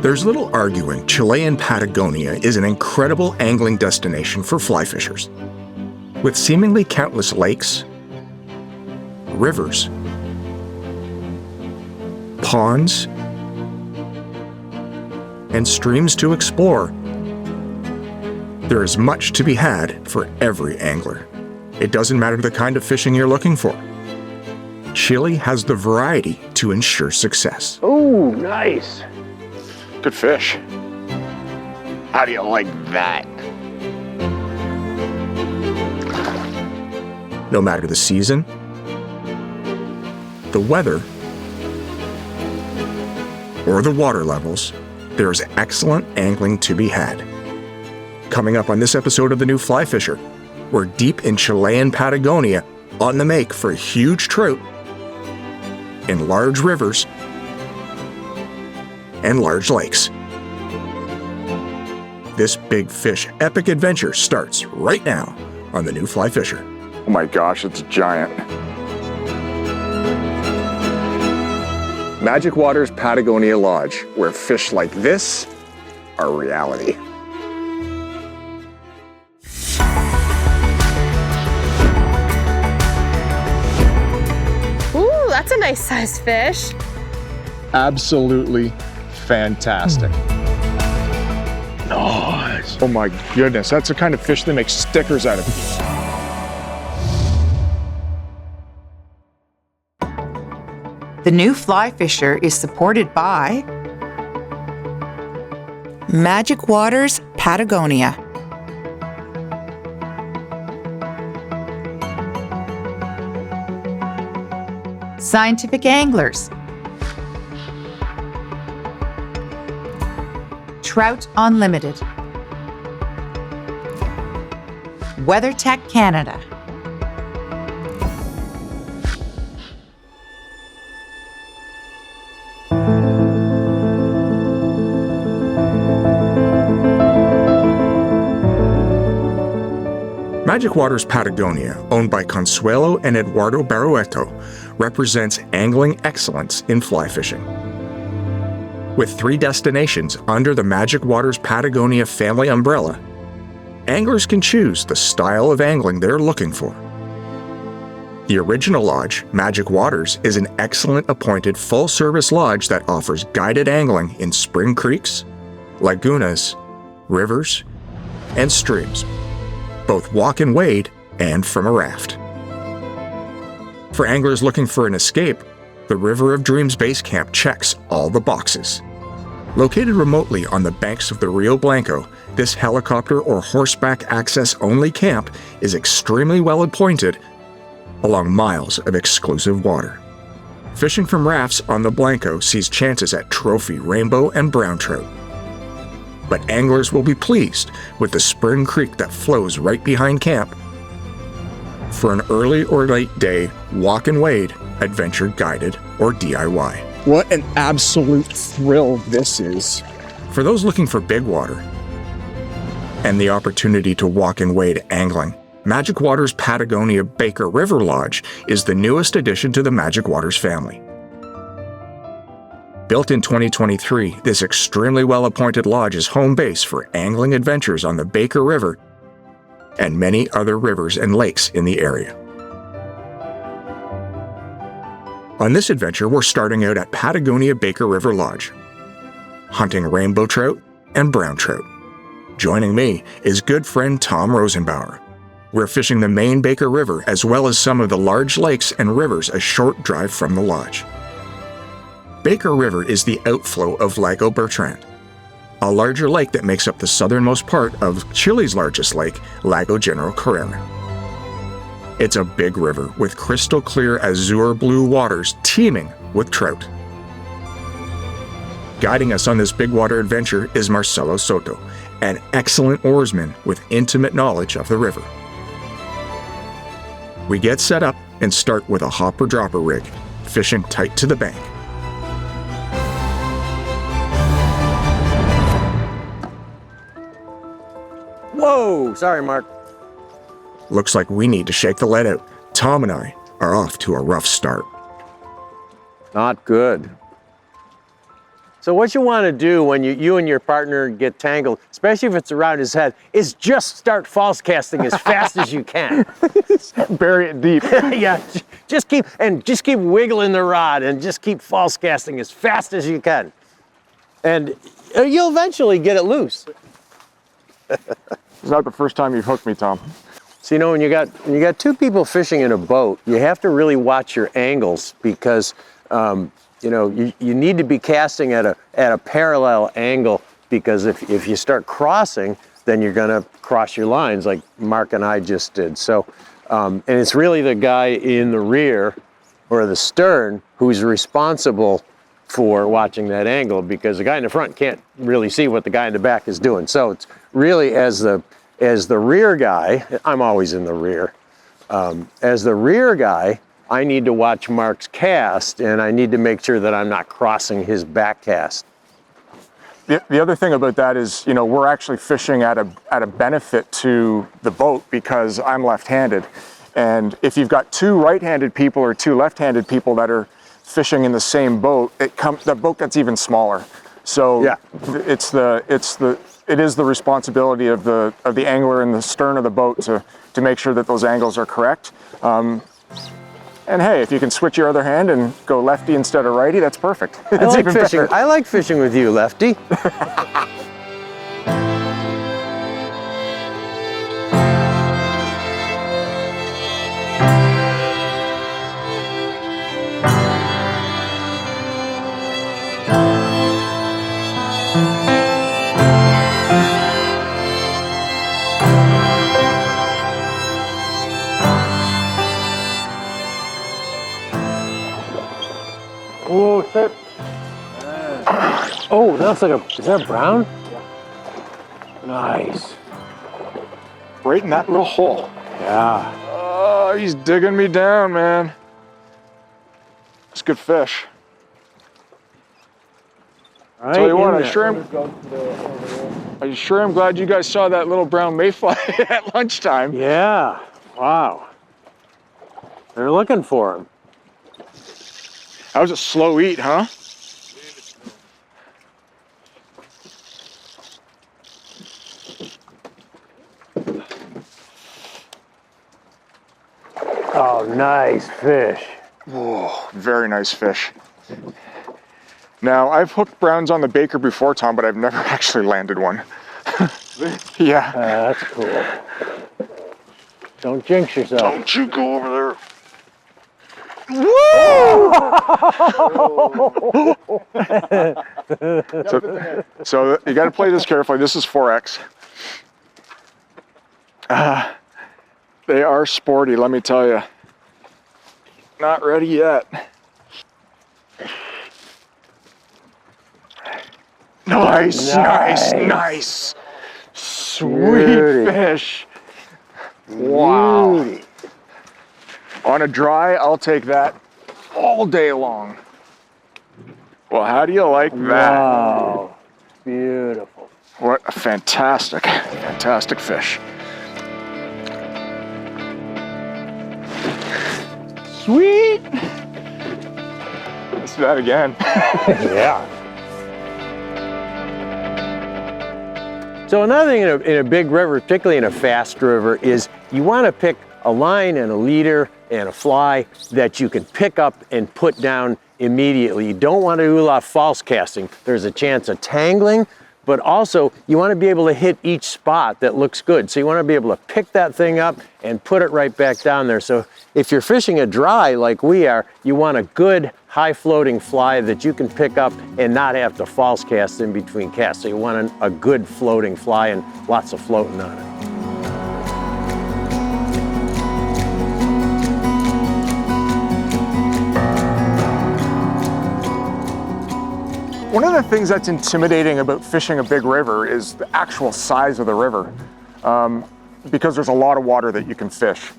There's little arguing Chilean Patagonia is an incredible angling destination for fly fishers. With seemingly countless lakes, rivers, ponds, and streams to explore, there is much to be had for every angler. It doesn't matter the kind of fishing you're looking for. Chile has the variety to ensure success. Oh, nice. Good fish. How do you like that? No matter the season, the weather, or the water levels, there is excellent angling to be had. Coming up on this episode of The New Fly Fisher, we're deep in Chilean Patagonia on the make for huge trout in large rivers and large lakes. This big fish epic adventure starts right now on The New Fly Fisher. Oh my gosh, it's giant. Magic Waters Patagonia Lodge, where fish like this are reality. Ooh, that's a nice sized fish. Absolutely fantastic. Nice. Oh my goodness, that's the kind of fish that makes stickers out of. The New Fly Fisher is supported by Magic Waters Patagonia, Scientific Anglers, Trout Unlimited, WeatherTech Canada, Magic Waters Patagonia, owned by Consuelo and Eduardo Barrueto, represents angling excellence in fly fishing. With 3 destinations under the Magic Waters Patagonia family umbrella, anglers can choose the style of angling they're looking for. The original lodge, Magic Waters, is an excellent appointed full-service lodge that offers guided angling in spring creeks, lagunas, rivers, and streams, both walk and wade and from a raft. For anglers looking for an escape, the River of Dreams Base Camp checks all the boxes. Located remotely on the banks of the Rio Blanco, this helicopter or horseback access only camp is extremely well appointed along miles of exclusive water. Fishing from rafts on the Blanco sees chances at trophy rainbow and brown trout. But anglers will be pleased with the spring creek that flows right behind camp for an early or late day walk and wade, adventure guided, or DIY. What an absolute thrill this is. For those looking for big water and the opportunity to walk and wade angling, Magic Waters Patagonia Baker River Lodge is the newest addition to the Magic Waters family. Built in 2023, this extremely well-appointed lodge is home base for angling adventures on the Baker River and many other rivers and lakes in the area. On this adventure, we're starting out at Patagonia Baker River Lodge, hunting rainbow trout and brown trout. Joining me is good friend Tom Rosenbauer. We're fishing the main Baker River as well as some of the large lakes and rivers a short drive from the lodge. Baker River is the outflow of Lago Bertrand, a larger lake that makes up the southernmost part of Chile's largest lake, Lago General Carrera. It's a big river with crystal clear azure blue waters teeming with trout. Guiding us on this big water adventure is Marcelo Soto, an excellent oarsman with intimate knowledge of the river. We get set up and start with a hopper-dropper rig, fishing tight to the bank. Whoa, sorry, Mark. Looks like we need to shake the lead out. Tom and I are off to a rough start. Not good. So what you want to do when you and your partner get tangled, especially if it's around his head, is just start false casting as fast as you can. Bury it deep. Yeah, just keep wiggling the rod and just keep false casting as fast as you can. And you'll eventually get it loose. It's not the first time you've hooked me, Tom. So, you know, when you got two people fishing in a boat, you have to really watch your angles because, you know, you need to be casting at a parallel angle, because if you start crossing, then you're gonna cross your lines like Mark and I just did. So, and it's really the guy in the rear or the stern who's responsible for watching that angle, because the guy in the front can't really see what the guy in the back is doing. So it's really as the rear guy, I'm always in the rear. As the rear guy, I need to watch Mark's cast, and I need to make sure that I'm not crossing his back cast. The other thing about that is, you know, we're actually fishing at a benefit to the boat because I'm left-handed. And if you've got two right-handed people or two left-handed people that are fishing in the same boat, the boat gets even smaller. So yeah, it is the responsibility of the angler in the stern of the boat to make sure that those angles are correct. And hey, if you can switch your other hand and go lefty instead of righty, that's perfect. I like fishing. I like fishing with you, Lefty. Oh, shit. Oh, that's like is that brown? Yeah. Nice. Right in that little hole. Yeah. Oh, he's digging me down, man. It's good fish. Right. Tell you what, I sure am glad you guys saw that little brown mayfly at lunchtime. Yeah. Wow. They're looking for him. That was a slow eat, huh? Oh, nice fish. Whoa, very nice fish. Now, I've hooked browns on the Baker before, Tom, but I've never actually landed one. Yeah. That's cool. Don't jinx yourself. Don't you go over there. Woo! so you got to play this carefully. This is 4X. They are sporty, let me tell you. Not ready yet. Nice. Sweet fish. Wow. Beauty. On a dry, I'll take that all day long. Well, how do you like that? Wow. Beautiful. What a fantastic fish. Sweet. Let's do that again. Yeah. So another thing in a big river, particularly in a fast river, is you want to pick a line and a leader and a fly that you can pick up and put down immediately. You don't want to do a lot of false casting. There's a chance of tangling, but also you want to be able to hit each spot that looks good. So you want to be able to pick that thing up and put it right back down there. So if you're fishing a dry like we are, you want a good high floating fly that you can pick up and not have to false cast in between casts. So you want a good floating fly and lots of floating on it. One of the things that's intimidating about fishing a big river is the actual size of the river, because there's a lot of water that you can fish.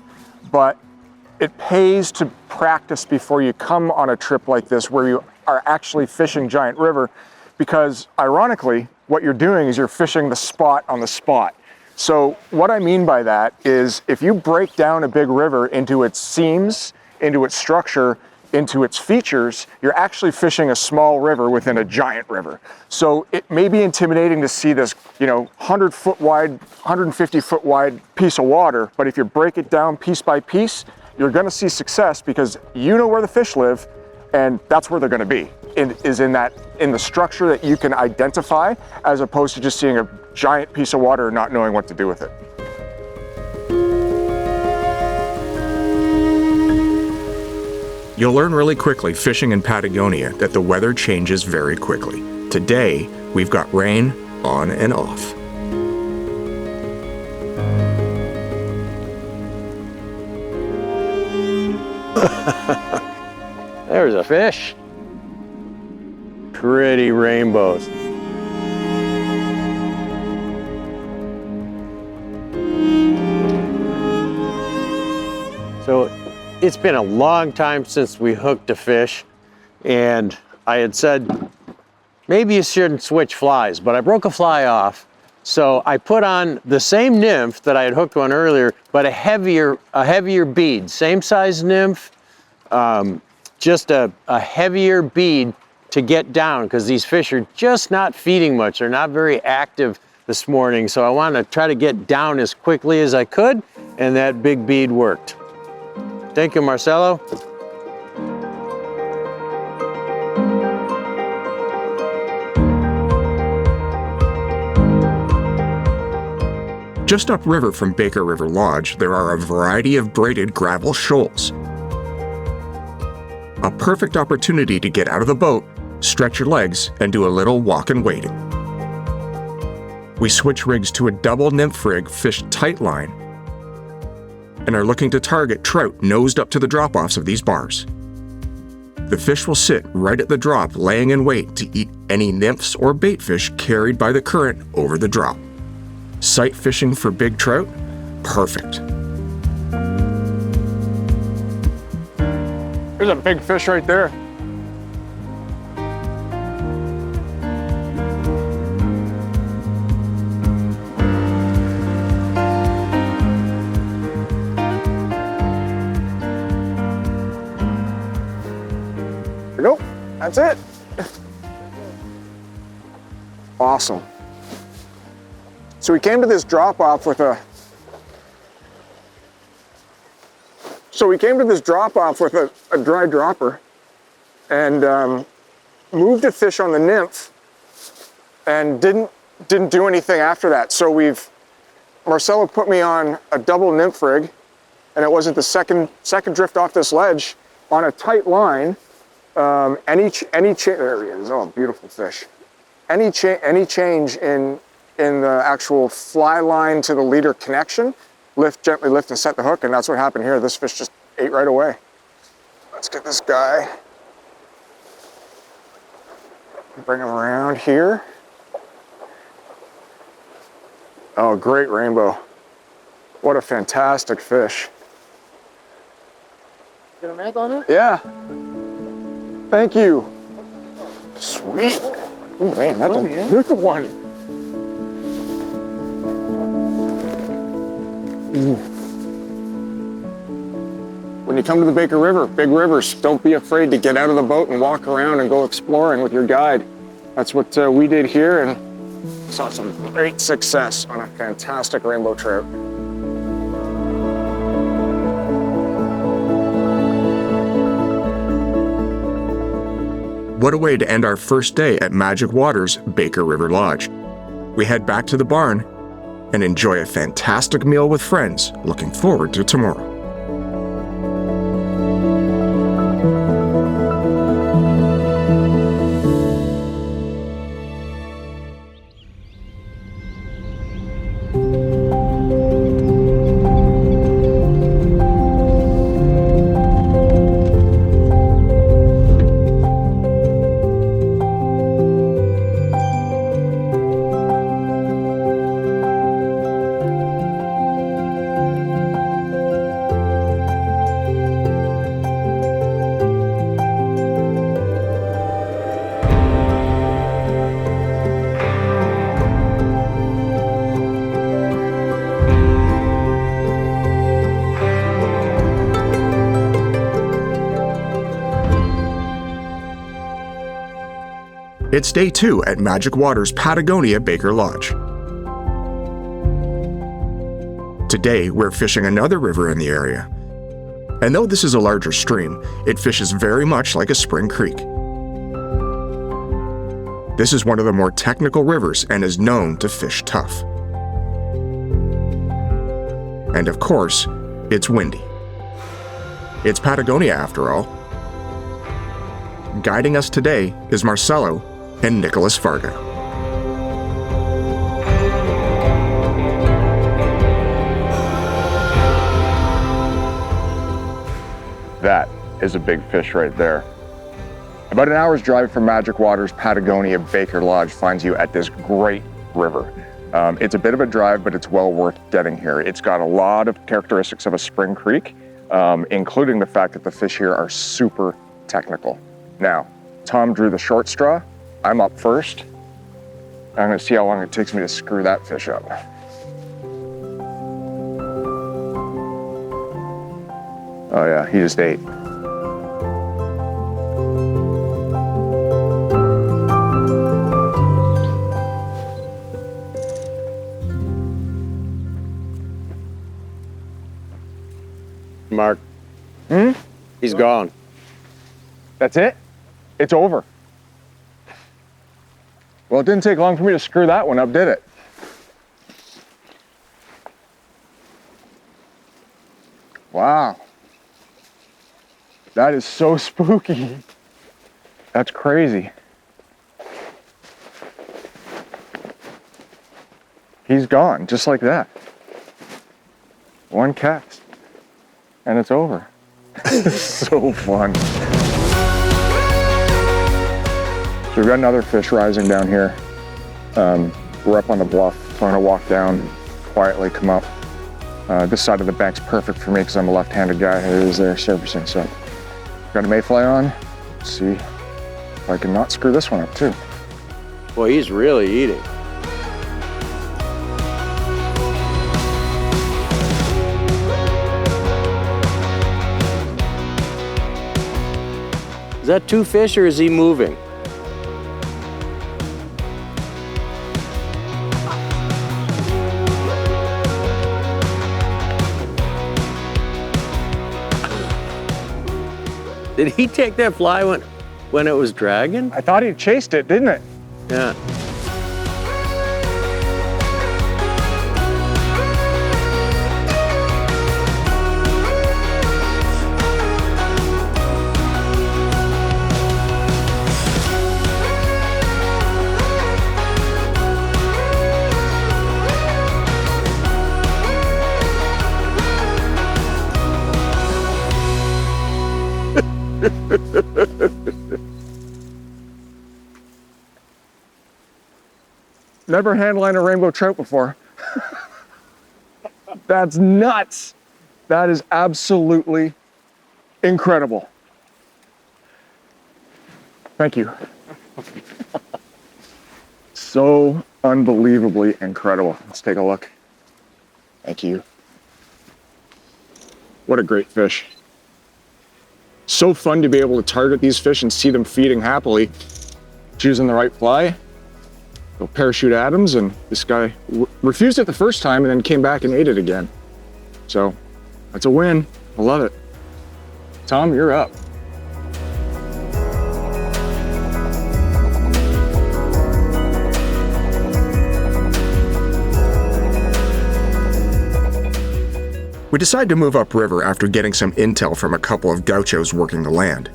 But it pays to practice before you come on a trip like this where you are actually fishing giant river, because ironically, what you're doing is you're fishing the spot on the spot. So what I mean by that is if you break down a big river into its seams, into its structure, into its features, you're actually fishing a small river within a giant river. So it may be intimidating to see this, 100-foot wide, 150-foot wide piece of water, but if you break it down piece by piece, you're gonna see success because you know where the fish live, and that's where they're gonna be, in the structure that you can identify, as opposed to just seeing a giant piece of water and not knowing what to do with it. You'll learn really quickly fishing in Patagonia that the weather changes very quickly. Today, we've got rain on and off. There's a fish. Pretty rainbows. So it's been a long time since we hooked a fish, and I had said, maybe you shouldn't switch flies, but I broke a fly off. So I put on the same nymph that I had hooked one earlier, but a heavier bead, same size nymph, just a heavier bead to get down, because these fish are just not feeding much. They're not very active this morning. So I wanted to try to get down as quickly as I could, and that big bead worked. Thank you, Marcelo. Just upriver from Baker River Lodge, there are a variety of braided gravel shoals. A perfect opportunity to get out of the boat, stretch your legs, and do a little walk and wading. We switch rigs to a double nymph rig fished tight line and are looking to target trout nosed up to the drop-offs of these bars. The fish will sit right at the drop, laying in wait to eat any nymphs or bait fish carried by the current over the drop. Sight fishing for big trout? Perfect. There's a big fish right there. Nope, that's it. Awesome. So we came to this drop off with a dry dropper and moved a fish on the nymph and didn't do anything after that. So Marcelo put me on a double nymph rig, and it wasn't the second drift off this ledge on a tight line. There he is. Oh, beautiful fish. Any change in the actual fly line to the leader connection, gently lift and set the hook, and that's what happened here. This fish just ate right away. Let's get this guy. Bring him around here. Oh, great rainbow. What a fantastic fish. Get a mag on it? Yeah. Thank you. Sweet. Oh man, that's a good one. When you come to the Baker River, big rivers, don't be afraid to get out of the boat and walk around and go exploring with your guide. That's what we did here, and saw some great success on a fantastic rainbow trout. What a way to end our first day at Magic Waters, Baker River Lodge. We head back to the barn and enjoy a fantastic meal with friends, looking forward to tomorrow. It's day 2 at Magic Waters Patagonia Baker Lodge. Today, we're fishing another river in the area. And though this is a larger stream, it fishes very much like a spring creek. This is one of the more technical rivers and is known to fish tough. And of course, it's windy. It's Patagonia after all. Guiding us today is Marcelo and Nicholas Farga. That is a big fish right there. About an hour's drive from Magic Waters, Patagonia Baker Lodge finds you at this great river. It's a bit of a drive, but it's well worth getting here. It's got a lot of characteristics of a spring creek, including the fact that the fish here are super technical. Now, Tom drew the short straw. I'm up first. I'm gonna see how long it takes me to screw that fish up. Oh yeah, he just ate. Mark. He's gone. That's it? It's over. Well, it didn't take long for me to screw that one up, did it? Wow. That is so spooky. That's crazy. He's gone, just like that. One cast, and it's over. So fun. So we've got another fish rising down here. We're up on the bluff, so I'm gonna walk down quietly, come up. This side of the bank's perfect for me because I'm a left-handed guy who is there surfacing. So got a mayfly on. Let's see if I can not screw this one up too. Well, he's really eating. Is that 2 fish or is he moving? Did he take that fly when it was dragging? I thought he chased it, didn't it? Yeah. Never handlined a rainbow trout before. That's nuts. That is absolutely incredible. Thank you. So unbelievably incredible. Let's take a look. Thank you. What a great fish. So fun to be able to target these fish and see them feeding happily, choosing the right fly. Go parachute Adams, and this guy refused it the first time and then came back and ate it again. So that's a win. I love it. Tom, you're up. We decide to move upriver after getting some intel from a couple of gauchos working the land.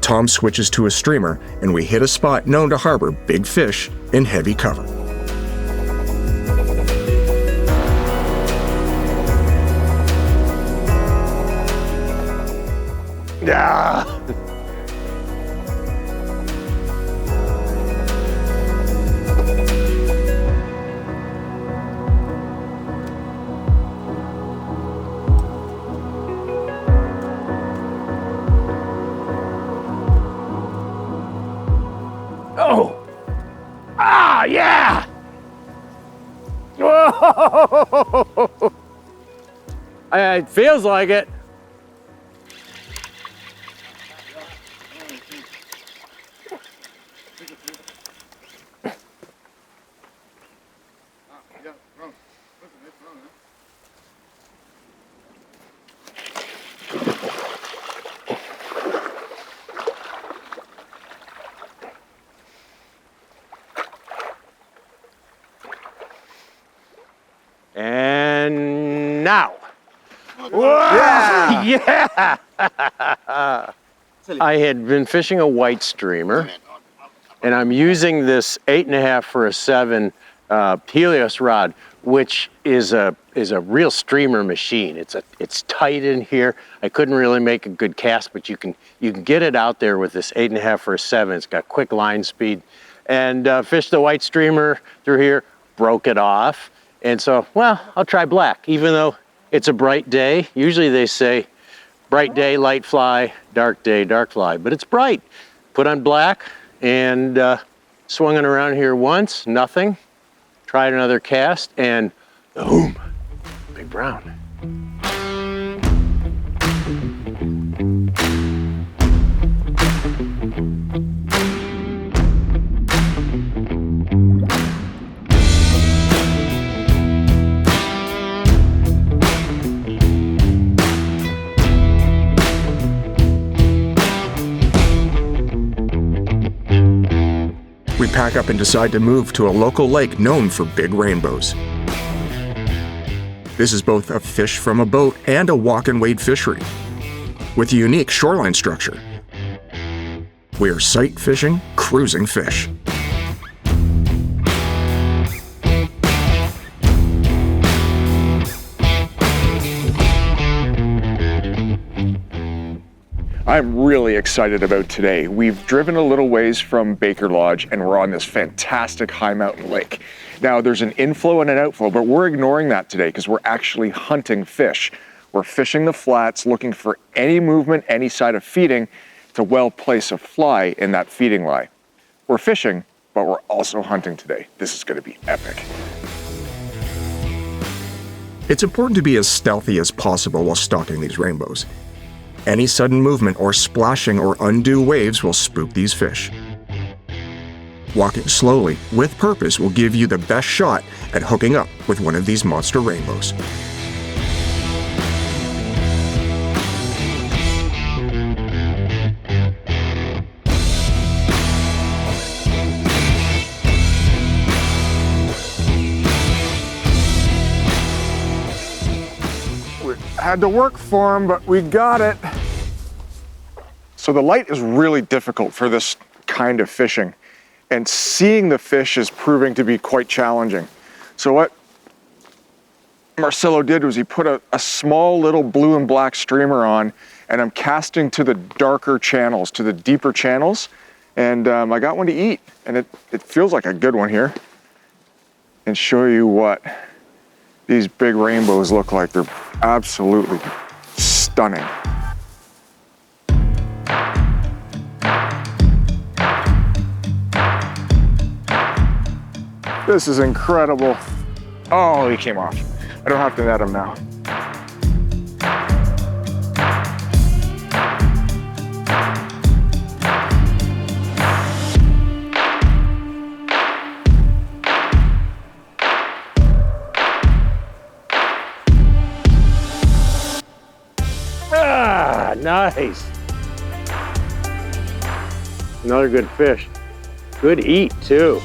Tom switches to a streamer, and we hit a spot known to harbor big fish in heavy cover. Yeah. Oh! Ah, yeah! Whoa! It feels like it. now. Whoa! Yeah! I had been fishing a white streamer, and I'm using this 8.5 for a 7 Helios rod, which is a real streamer machine. It's tight in here. I couldn't really make a good cast, but you can get it out there with this 8.5 for a 7. It's got quick line speed, and fished the white streamer through here, broke it off, and so, well, I'll try black, even though it's a bright day. Usually they say bright day, light fly, dark day, dark fly, but it's bright. Put on black and swung it around here once, nothing. Tried another cast and boom, big brown. We pack up and decide to move to a local lake known for big rainbows. This is both a fish from a boat and a walk and wade fishery, with a unique shoreline structure. We are sight fishing, cruising fish. I'm really excited about today. We've driven a little ways from Baker Lodge and we're on this fantastic high mountain lake. Now there's an inflow and an outflow, but we're ignoring that today because we're actually hunting fish. We're fishing the flats, looking for any movement, any side of feeding to well place a fly in that feeding lie. We're fishing, but we're also hunting today. This is going to be epic. It's important to be as stealthy as possible while stalking these rainbows. Any sudden movement or splashing or undue waves will spook these fish. Walking slowly, with purpose, will give you the best shot at hooking up with one of these monster rainbows. We had to work for him, but we got it. So the light is really difficult for this kind of fishing, and seeing the fish is proving to be quite challenging. So what Marcelo did was he put a small little blue and black streamer on, and I'm casting to the darker channels, to the deeper channels, and I got one to eat, and it feels like a good one here. And show you what these big rainbows look like. They're absolutely stunning. This is incredible. Oh, he came off. I don't have to net him now. Ah, nice. Another good fish. Good eat too.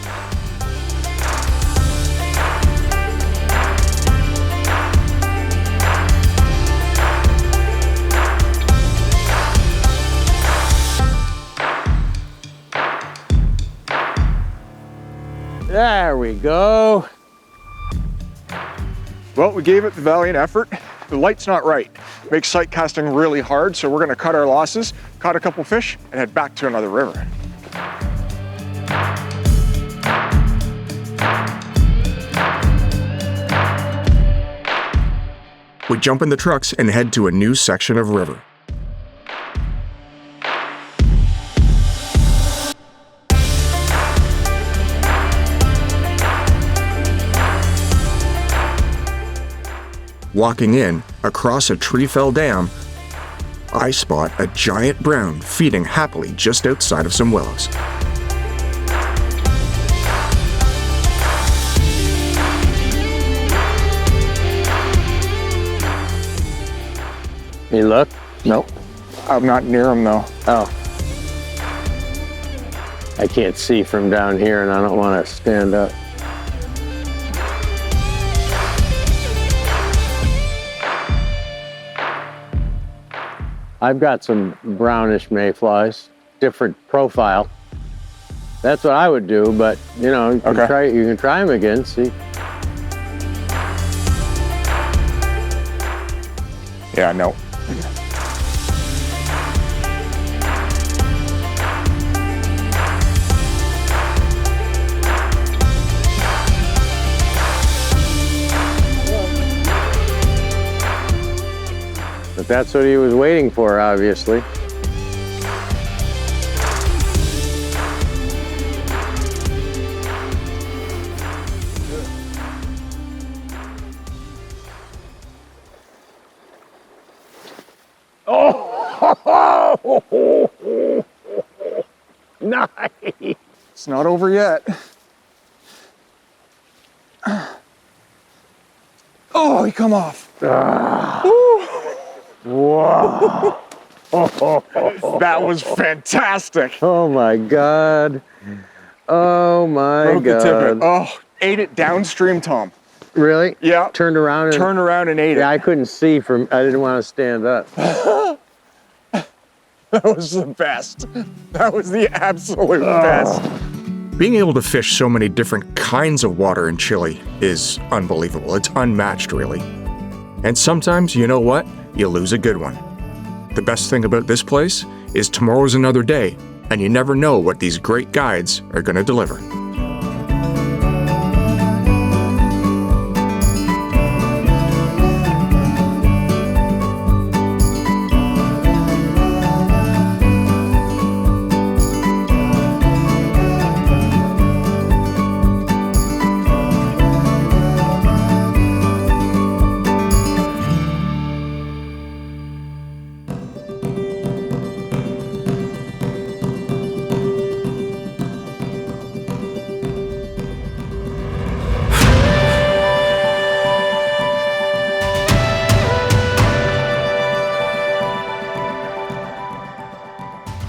There we go. Well, we gave it the valiant effort. The light's not right. Makes sight casting really hard, so we're gonna cut our losses, caught a couple fish, and head back to another river. We jump in the trucks and head to a new section of river. Walking in, across a tree-fell dam, I spot a giant brown feeding happily just outside of some willows. You look? Nope. I'm not near him though. Oh. I can't see from down here and I don't want to stand up. I've got some brownish mayflies, different profile. That's what I would do, but you know, you can try them again, see. Yeah, no. But that's what he was waiting for, obviously. Oh! Nice! It's not over yet. Oh, he come off. Wow! That was fantastic. Oh my God! Oh my Broke the tippet. God! Oh, ate it downstream, Tom. Really? Yeah. Turned around and ate it. yeah, I couldn't see from. I didn't want to stand up. That was the best. That was the absolute best. Being able to fish so many different kinds of water in Chile is unbelievable. It's unmatched, really. And sometimes, you know what? You lose a good one. The best thing about this place is tomorrow's another day, and you never know what these great guides are going to deliver.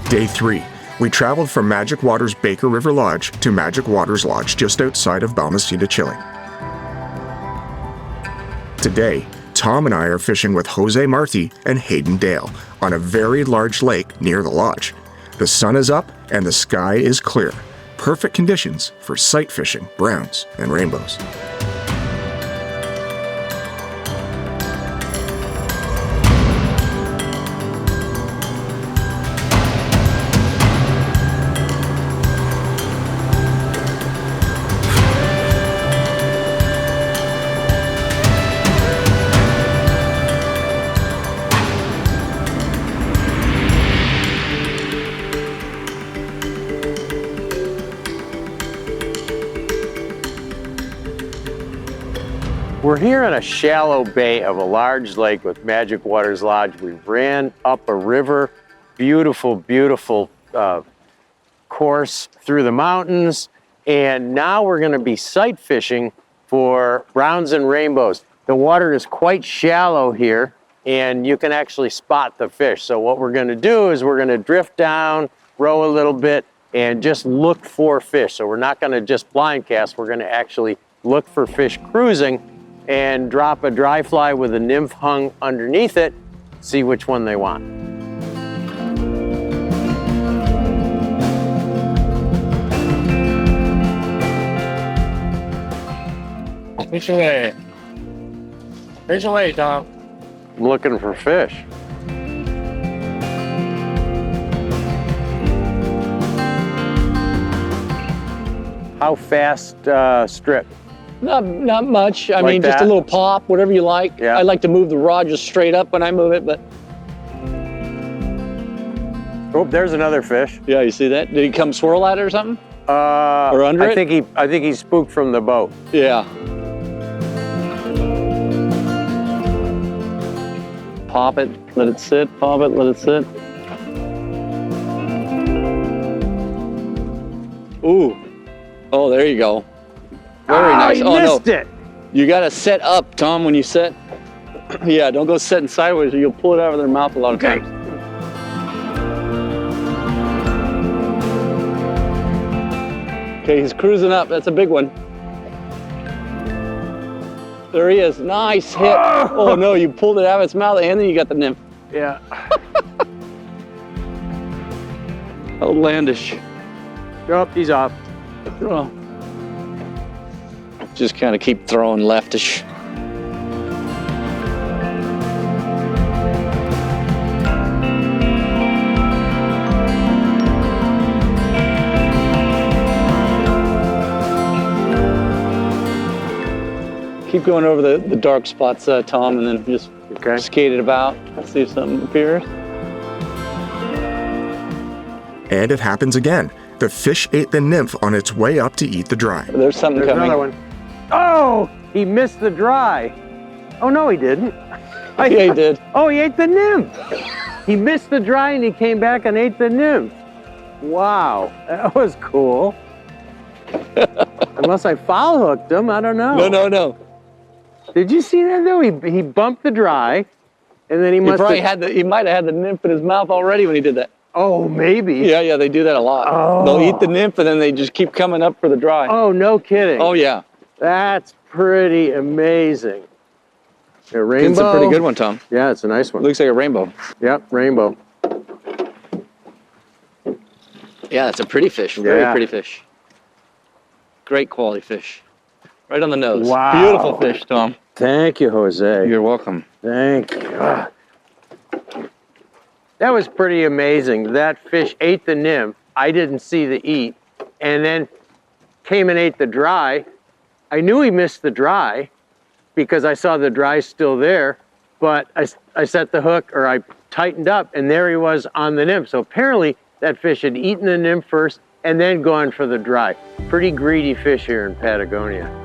Day 3, we traveled from Magic Waters Baker River Lodge to Magic Waters Lodge just outside of Balmaceda, Chile. Today, Tom and I are fishing with Jose Marti and Hayden Dale on a very large lake near the lodge. The sun is up and the sky is clear. Perfect conditions for sight fishing browns and rainbows. We're here in a shallow bay of a large lake with Magic Waters Lodge. We ran up a river, beautiful, beautiful course through the mountains, and now we're going to be sight fishing for browns and rainbows. The water is quite shallow here, and you can actually spot the fish. So what we're going to do is we're going to drift down, row a little bit, and just look for fish. So we're not going to just blind cast, we're going to actually look for fish cruising and drop a dry fly with a nymph hung underneath it, see which one they want. Fish away. Fish away, Tom. I'm looking for fish. How fast strip? Not much. I Like mean, just a that? little pop, whatever you like. Yeah. I like to move the rod just straight up when I move it, but Oh, there's another fish. yeah, you see that? Did he come swirl at it or something? Or under I it? think he spooked from the boat. Yeah. Pop it, let it sit, pop it, let it sit. Ooh. Oh, there you go. Very nice. You Oh, missed no. it. You got to set up, Tom, when you set. Yeah, don't go setting sideways or you'll pull it out of their mouth a lot of Okay. times. Okay, he's cruising up. That's a big one. There he is. Nice hit. Oh, no, you pulled it out of its mouth and then you got the nymph. Yeah. Outlandish. Oh, he's off. Throw. Just kind of keep throwing leftish. Keep going over the dark spots, Tom, and then just skate it about. See if something appears. And it happens again. The fish ate the nymph on its way up to eat the dry. There's something There's coming. another one. Oh, he missed the dry. Oh, no, he didn't. Oh, yeah, he did. Oh, he ate the nymph. He missed the dry and he came back and ate the nymph. Wow, that was cool. Unless I foul hooked him, I don't know. No. Did you see that though? He bumped the dry, and then he must He might have had the nymph in his mouth already when he did that. Oh, maybe. Yeah, they do that a lot. Oh. They'll eat the nymph and then they just keep coming up for the dry. Oh, no kidding. Oh yeah. That's pretty amazing. A rainbow. It's a pretty good one, Tom. Yeah, it's a nice one. Looks like a rainbow. Yep, rainbow. Yeah, it's a pretty fish. Very Yeah. pretty fish. Great quality fish. Right on the nose. Wow. Beautiful fish, Tom. Thank you, Jose. You're welcome. Thank you. That was pretty amazing. That fish ate the nymph. I didn't see the eat, and then came and ate the dry. I knew he missed the dry because I saw the dry still there, but I set the hook, or I tightened up, and there he was on the nymph. So apparently that fish had eaten the nymph first and then gone for the dry. Pretty greedy fish here in Patagonia.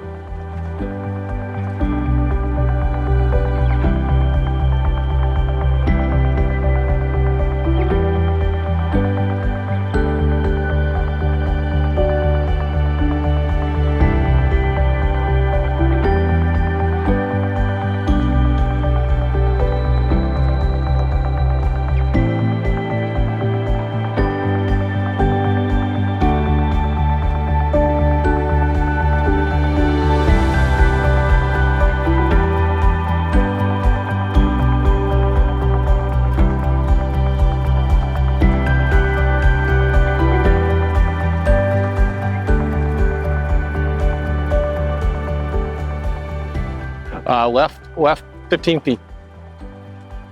Left 15 feet.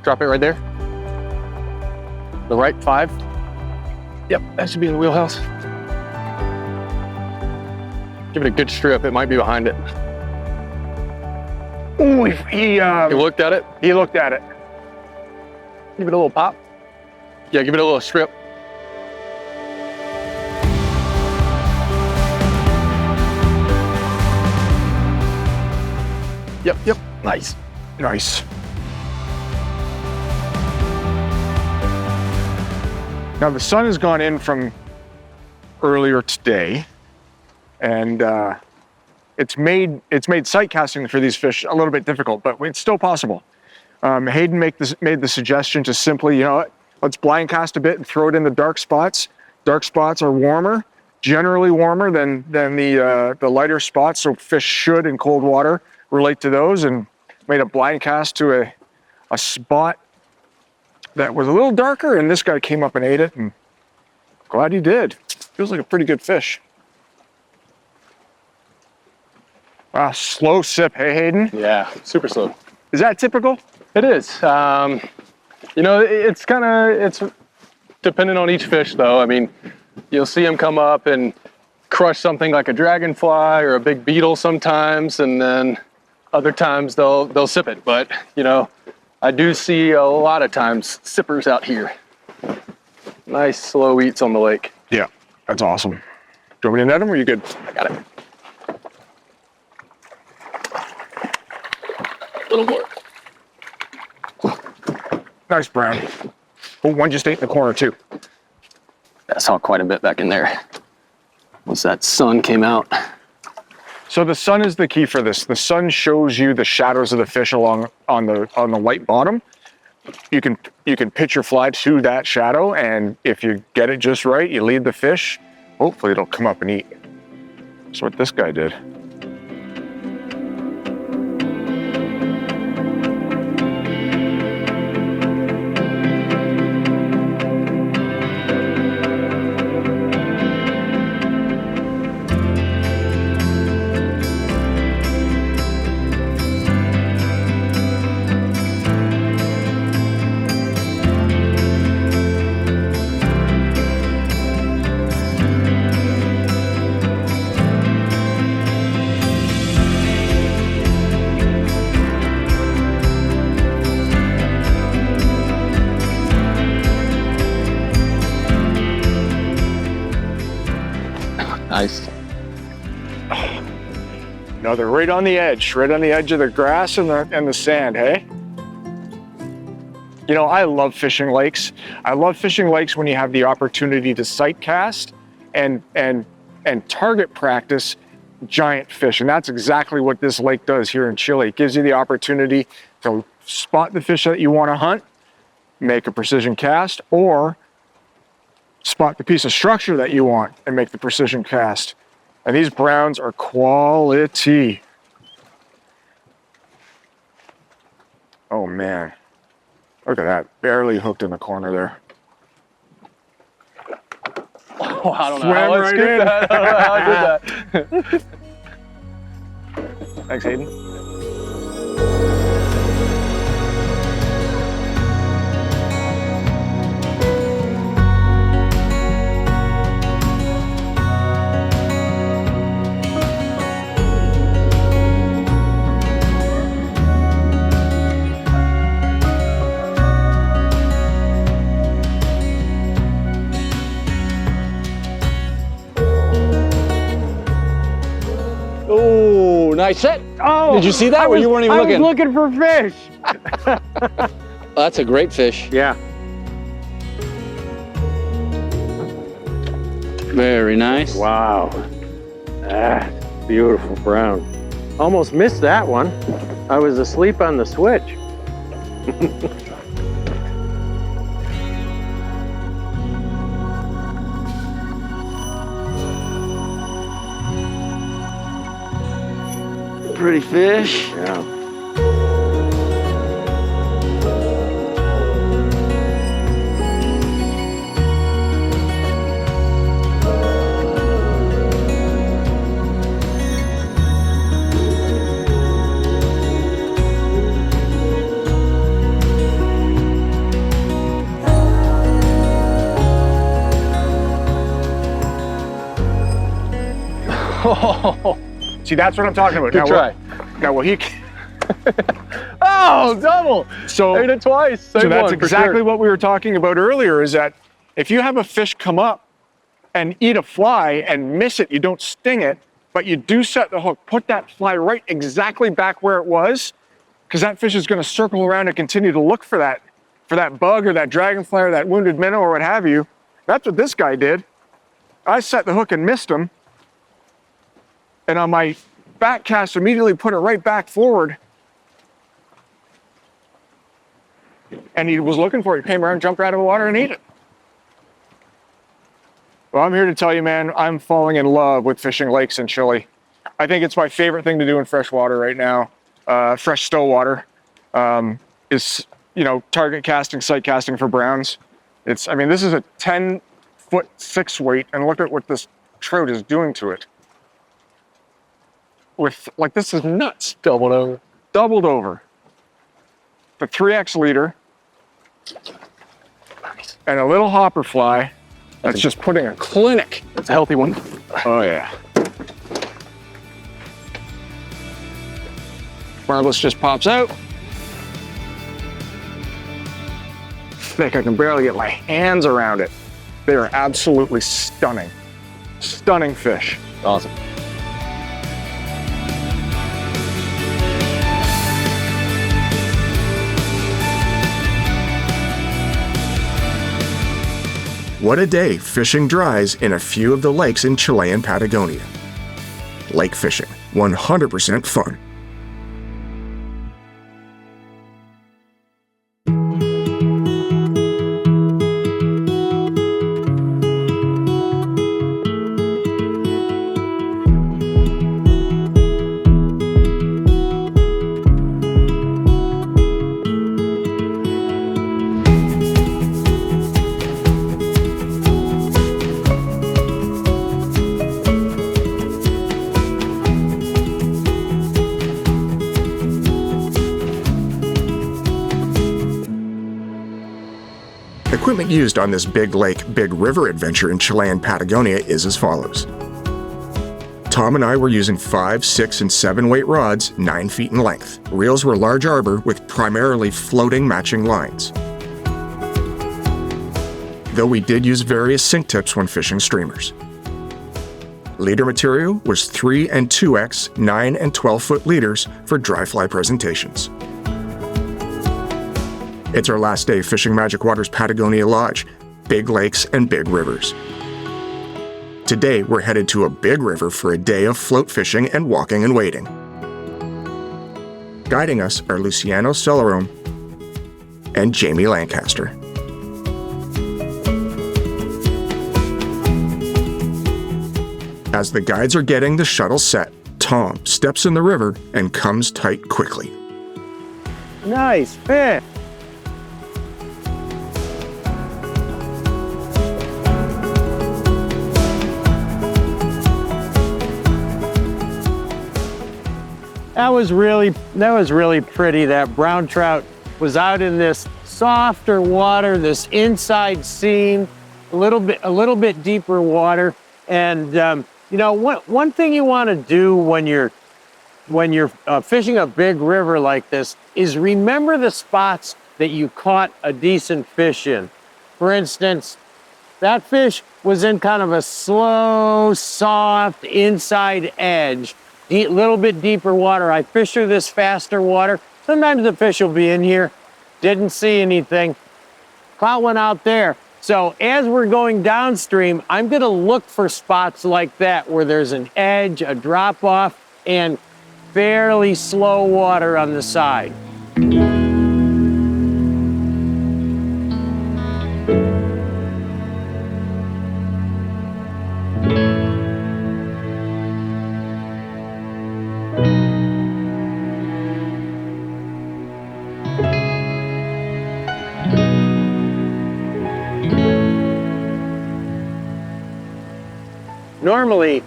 Drop it right there. The right 5. Yep, that should be in the wheelhouse. Give it a good strip. It might be behind it. Ooh, he You looked at it? he looked at it. Give it a little pop. Yeah, give it a little strip. Yep, nice. Nice. Now the sun has gone in from earlier today, and it's made sight casting for these fish a little bit difficult, but it's still possible. Hayden made the suggestion to simply, let's blind cast a bit and throw it in the dark spots. Dark spots are warmer, generally warmer than the lighter spots, so fish should in cold water relate to those, and made a blind cast to a spot that was a little darker, and this guy came up and ate it, and glad he did. Feels like a pretty good fish. Wow, slow sip, hey Hayden? Yeah, super slow. Is that typical? It is. It's dependent on each fish though. I mean, you'll see them come up and crush something like a dragonfly or a big beetle sometimes, and then other times they'll sip it. But I do see a lot of times sippers out here. Nice slow eats on the lake. Yeah, that's awesome. Do you want me to net him, or are you good? I got it. A little more. Nice brown. Oh, one just ate in the corner too. I saw quite a bit back in there. Once that sun came out. So the sun is the key for this. The sun shows you the shadows of the fish along on the white bottom. You can pitch your fly to that shadow, and if you get it just right, you lead the fish, hopefully it'll come up and eat. That's what this guy did. Nice. No, they're right on the edge of the grass and the sand, hey? You know, I love fishing lakes. I love fishing lakes when you have the opportunity to sight cast and target practice giant fish. And that's exactly what this lake does here in Chile. It gives you the opportunity to spot the fish that you want to hunt, make a precision cast, or spot the piece of structure that you want and make the precision cast. And these browns are quality. Oh man, look at that, barely hooked in the corner there. Oh, I don't know Swam how I right scooped in. that. I don't know how I did that. Thanks, Hayden. Oh, nice set. Oh, Did you see that? Or you weren't even looking? I was looking for fish. That's a great fish. Yeah. Very nice. Wow. Ah, beautiful brown. Almost missed that one. I was asleep on the switch. Pretty fish. Yeah. See, that's what I'm talking about. Good try. Now, well, he. Oh, double. So Ate it twice. Same So that's one, for exactly sure. what we were talking about earlier, is that if you have a fish come up and eat a fly and miss it, you don't sting it, but you do set the hook, put that fly right exactly back where it was, because that fish is going to circle around and continue to look for that bug or that dragonfly or that wounded minnow or what have you. That's what this guy did. I set the hook and missed him, and on my back cast immediately put it right back forward. And he was looking for it. He came around, jumped right out of the water and ate it. Well, I'm here to tell you, man, I'm falling in love with fishing lakes in Chile. I think it's my favorite thing to do in freshwater right now. Fresh still water is, target casting, sight casting for browns. This is a 10-foot 6 weight, and look at what this trout is doing to it. This is nuts. Doubled over. Doubled over. The 3X leader and a little hopper fly that's just putting a clinic. It's a healthy one. Oh yeah. Marvelous just pops out. Thick, I can barely get my hands around it. They are absolutely stunning. Stunning fish. Awesome. What a day fishing dries in a few of the lakes in Chilean Patagonia. Lake fishing, 100% fun. Equipment used on this big lake, big river adventure in Chilean Patagonia is as follows. Tom and I were using 5, 6, and 7 weight rods, 9 feet in length. Reels were large arbor with primarily floating matching lines. Though we did use various sink tips when fishing streamers. Leader material was 3 and 2x 9 and 12-foot leaders for dry fly presentations. It's our last day fishing Magic Waters Patagonia Lodge, big lakes and big rivers. Today, we're headed to a big river for a day of float fishing and walking and wading. Guiding us are Luciano Celerome and Jamie Lancaster. As the guides are getting the shuttle set, Tom steps in the river and comes tight quickly. Nice fish. That was really pretty. That brown trout was out in this softer water, this inside seam, a little bit deeper water. And you know, one thing you want to do when you're fishing a big river like this is remember the spots that you caught a decent fish in. For instance, that fish was in kind of a slow, soft inside edge, little bit deeper water. I fished through this faster water. Sometimes the fish will be in here. Didn't see anything. Caught one out there. So as we're going downstream, I'm gonna look for spots like that where there's an edge, a drop off, and fairly slow water on the side. Normally,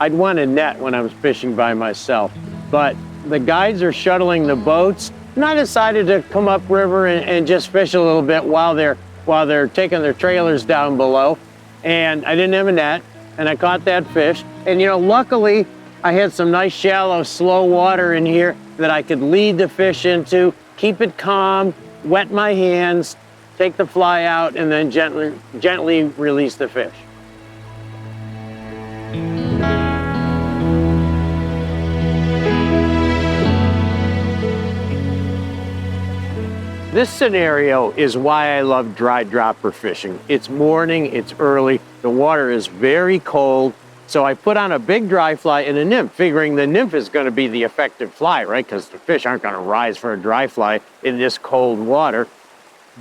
I'd want a net when I was fishing by myself, but the guides are shuttling the boats, and I decided to come upriver and just fish a little bit while they're taking their trailers down below. And I didn't have a net, and I caught that fish. And you know, luckily, I had some nice shallow, slow water in here that I could lead the fish into, keep it calm, wet my hands, take the fly out, and then gently release the fish. This scenario is why I love dry dropper fishing. It's morning, it's early, the water is very cold, so I put on a big dry fly and a nymph, figuring the nymph is going to be the effective fly, right? Because the fish aren't going to rise for a dry fly in this cold water.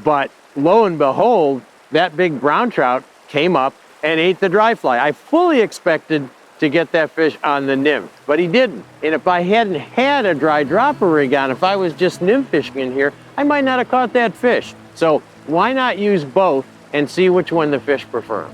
But lo and behold, that big brown trout came up and ate the dry fly. I fully expected to get that fish on the nymph, but he didn't. And if I hadn't had a dry dropper rig on, if I was just nymph fishing in here, I might not have caught that fish. So why not use both and see which one the fish prefer?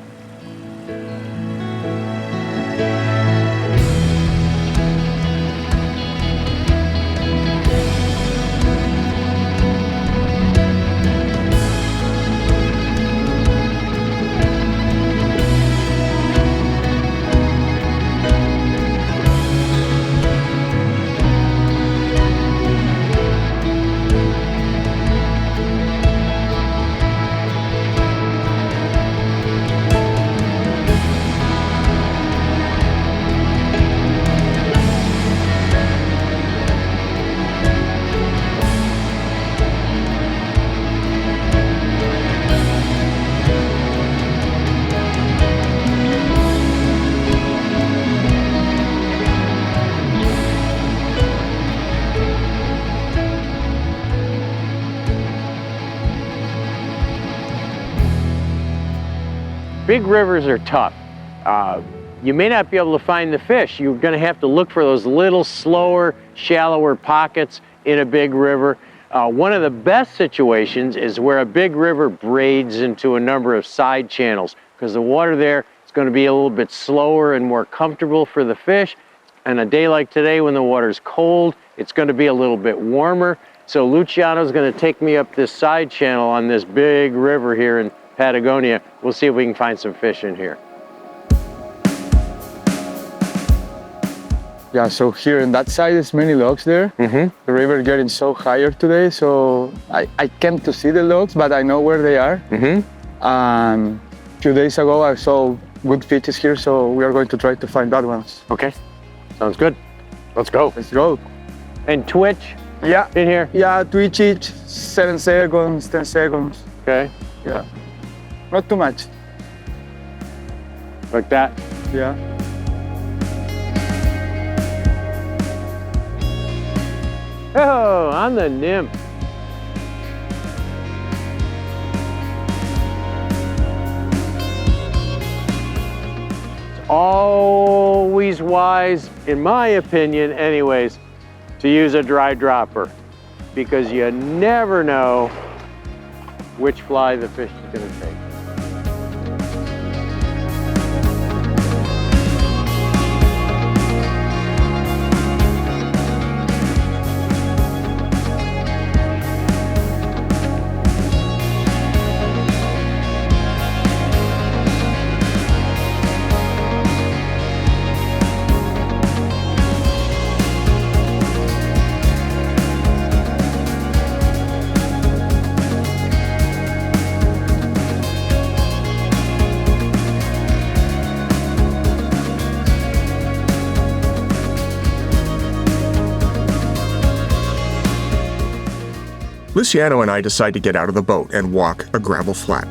Big rivers are tough. You may not be able to find the fish. You're going to have to look for those little slower, shallower pockets in a big river. One of the best situations is where a big river braids into a number of side channels, because the water there is going to be a little bit slower and more comfortable for the fish. And a day like today when the water's cold, it's going to be a little bit warmer. So Luciano's going to take me up this side channel on this big river here in Patagonia. We'll see if we can find some fish in here. Yeah, so here on that side there's many logs there. The river is getting so higher today, so I came to see the logs, but I know where they are. A few days ago I saw good fishes here, so we are going to try to find bad ones. Okay, sounds good. Let's go. Let's go. And twitch Yeah. in here. Yeah, twitch it, 7 seconds, 10 seconds. Okay, Yeah. Not too much. like that. Yeah. Oh, on the nymph. It's always wise, in my opinion anyways, to use a dry dropper because you never know which fly the fish is going to take. Luciano and I decide to get out of the boat and walk a gravel flat.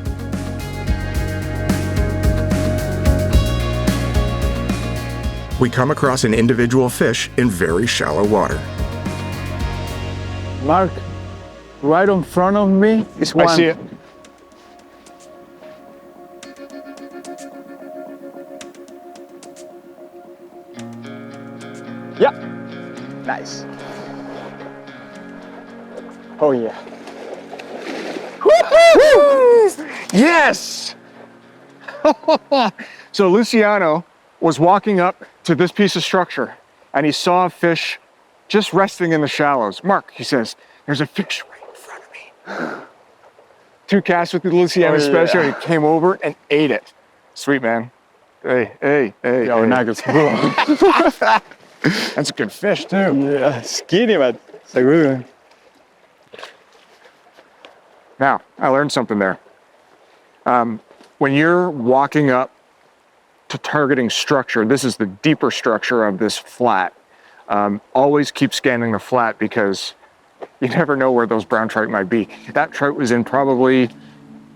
We come across an individual fish in very shallow water. Mark, right in front of me is one. I see it. Yep. Nice. Oh yeah. Woo-hoo! Yes! So Luciano was walking up to this piece of structure and he saw a fish just resting in the shallows. Mark, he says, there's a fish right in front of me. 2 casts with the Luciano special and he came over and ate it. Sweet, man. Hey. Yo, hey. nuggets, bro. That's a good fish too. Yeah, skinny, but it's a good one. Now, I learned something there. When you're walking up to targeting structure, this is the deeper structure of this flat. Always keep scanning the flat because you never know where those brown trout might be. That trout was in probably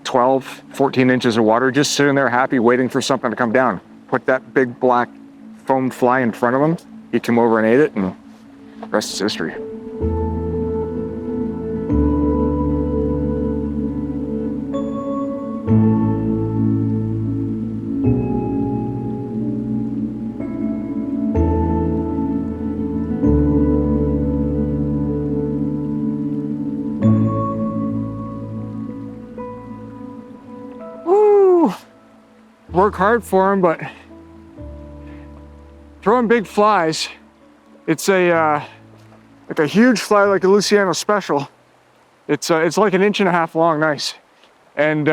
12, 14 inches of water, just sitting there happy, waiting for something to come down. Put that big black foam fly in front of him. He came over and ate it, and the rest is history. Woo! Work hard for him, but throwing big flies, it's like a huge fly like a Luciano special. It's like 1.5 inches long, nice. And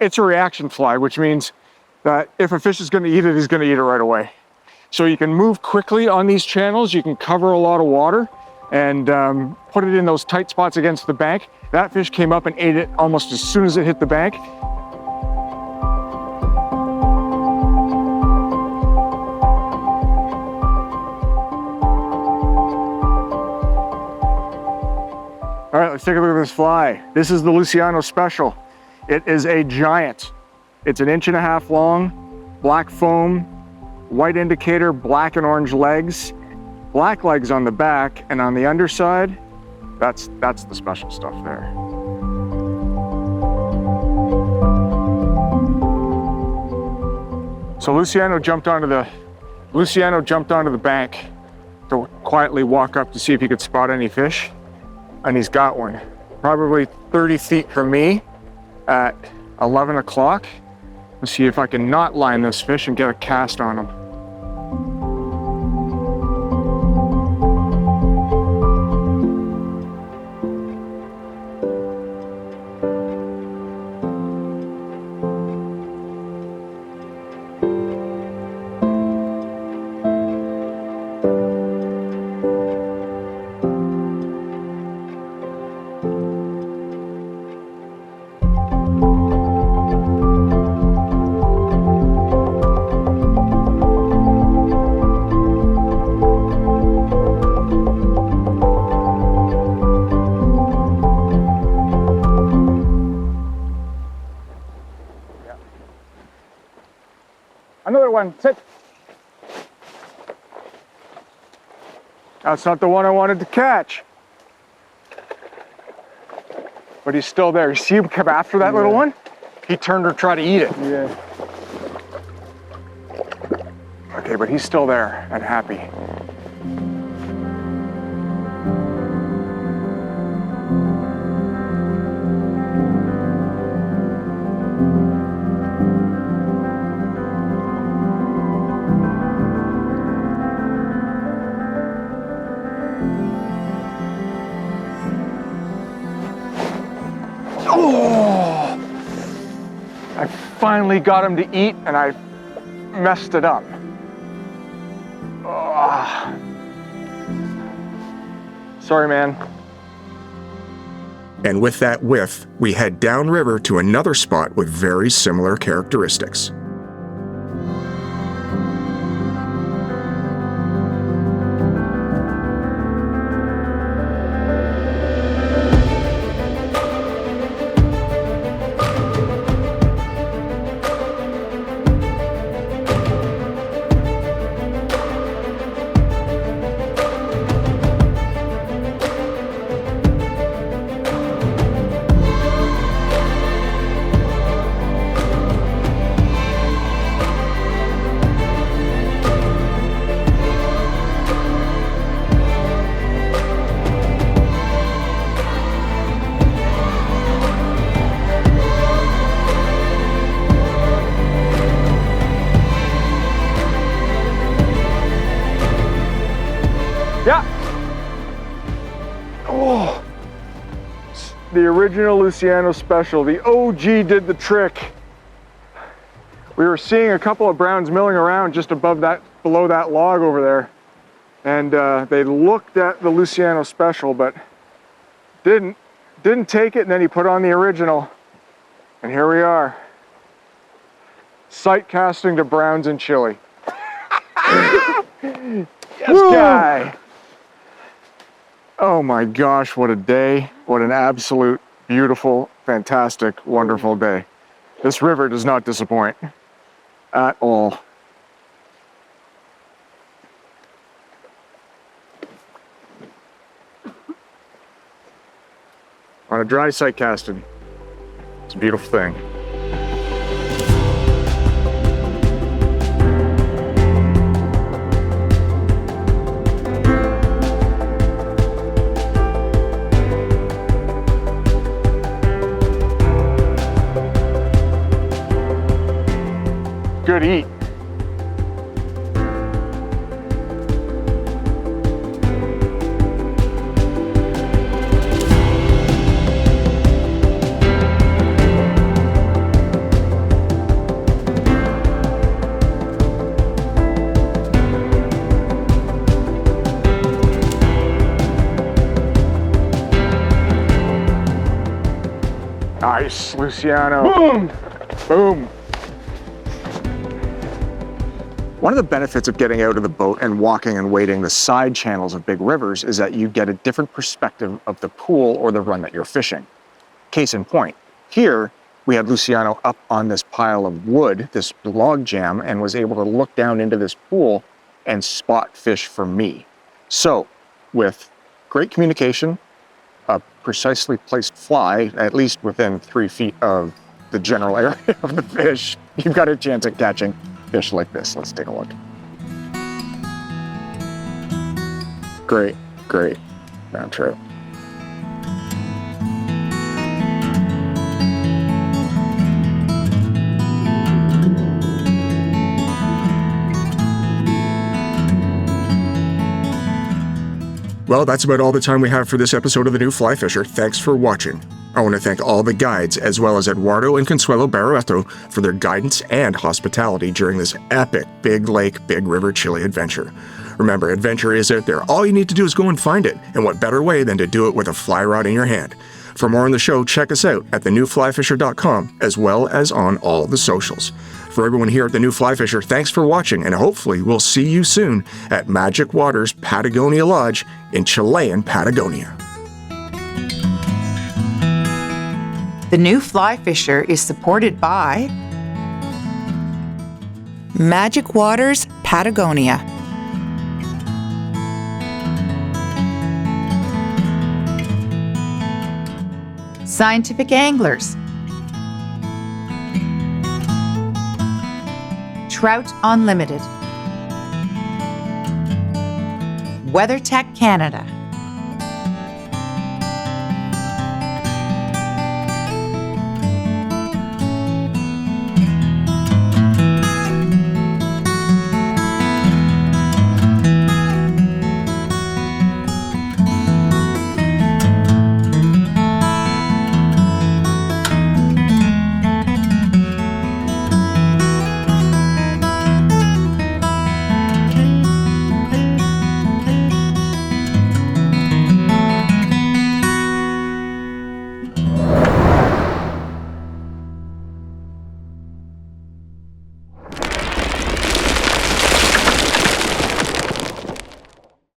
it's a reaction fly, which means that if a fish is gonna eat it, he's gonna eat it right away. So you can move quickly on these channels, you can cover a lot of water and put it in those tight spots against the bank. That fish came up and ate it almost as soon as it hit the bank. All right, let's take a look at this fly. This is the Luciano special. It is a giant. It's 1.5 inches long, black foam, white indicator, black and orange legs, black legs on the back, and on the underside, that's the special stuff there. So Luciano jumped onto the bank to quietly walk up to see if he could spot any fish. And he's got one, probably 30 feet from me at 11 o'clock. Let's see if I can not line this fish and get a cast on him. Another one, sit. That's not the one I wanted to catch. But he's still there. You see him come after that little one? He turned to try to eat it. Yeah. Okay, but he's still there and happy. Oh! I finally got him to eat and I messed it up. Oh. Sorry, man. And with that whiff, we head downriver to another spot with very similar characteristics. Yeah. Oh, the original Luciano special. The OG did the trick. We were seeing a couple of browns milling around just above that, below that log over there. And they looked at the Luciano special, but didn't take it, and then he put on the original. And here we are. Sight casting to browns in Chile. Yes, guy. Oh my gosh, what a day. What an absolute, beautiful, fantastic, wonderful day. This river does not disappoint at all. On a dry sight casting, it's a beautiful thing. Good eat. Nice, Luciano. Boom! Boom. One of the benefits of getting out of the boat and walking and wading the side channels of big rivers is that you get a different perspective of the pool or the run that you're fishing. Case in point, here we had Luciano up on this pile of wood, this log jam, and was able to look down into this pool and spot fish for me. So, with great communication, a precisely placed fly, at least within 3 feet of the general area of the fish, you've got a chance at catching fish like this. Let's take a look. Great, great brown trout. Well, that's about all the time we have for this episode of The New Fly Fisher. Thanks for watching. I want to thank all the guides, as well as Eduardo and Consuelo Barreto, for their guidance and hospitality during this epic Big Lake, Big River Chile adventure. Remember, adventure is out there. All you need to do is go and find it. And what better way than to do it with a fly rod in your hand? For more on the show, check us out at thenewflyfisher.com, as well as on all the socials. For everyone here at The New Fly Fisher, thanks for watching, and hopefully we'll see you soon at Magic Waters Patagonia Lodge in Chilean Patagonia. The New Fly Fisher is supported by Magic Waters, Patagonia. Scientific Anglers. Trout Unlimited. WeatherTech Canada.